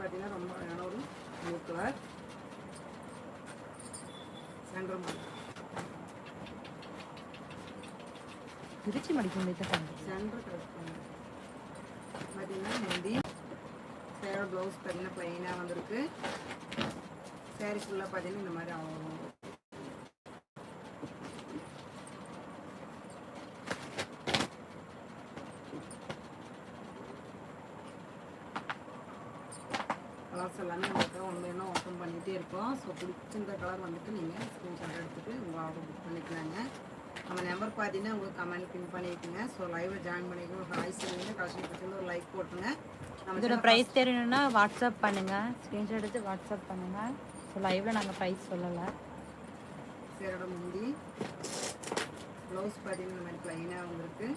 பார்த்தீங்கன்னா ரொம்ப அழகான ஒரு ப்ளூ கலர் சென்டர் மாதிரி திருச்சி மடிக்க முடியாது சென்டர் கரெக்ட் பண்ணுங்க. பார்த்தீங்கன்னா முந்தி சேரோட ப்ளவுஸ் பார்த்தீங்கன்னா ப்ளைனாக வந்திருக்கு. சேரீ ஃபுல்லாக பார்த்தீங்கன்னா இந்த மாதிரி ஆகும். கலர்ஸ் எல்லாமே உங்களுக்கு ஒன்று இன்னும் ஓப்பன் பண்ணிகிட்டே இருக்கோம். ஸோ பிடிச்சிருந்த கலர் வந்துட்டு நீங்கள் ஸ்க்ரீன்ஷாட் எடுத்துகிட்டு உங்கள் ஆர்டர் புக் பண்ணிக்கலாங்க. நம்ம நம்பர் பார்த்தீங்கன்னா உங்களுக்கு கமெண்ட் பின் பண்ணிக்கோங்க. ஸோ லைவில் ஜாயின் பண்ணிக்கணும். ஒரு ஹாய் சொல்லுங்க. கலெக்ஷன் பிடிச்சிருந்தா ஒரு லைக் போட்டுருங்க. இதோட ப்ரைஸ் தெரியணும்னா வாட்ஸ்அப் பண்ணுங்கள், ஸ்க்ரீன்ஷாட் எடுத்து வாட்ஸ்அப் பண்ணுங்கள். ஸோ லைவில் நாங்கள் ப்ரைஸ் சொல்லலை. சேரோட முந்தி ப்ளவுஸ் பார்த்தீங்கன்னா இந்த மாதிரி ப்ளைனாக வந்துருக்கு.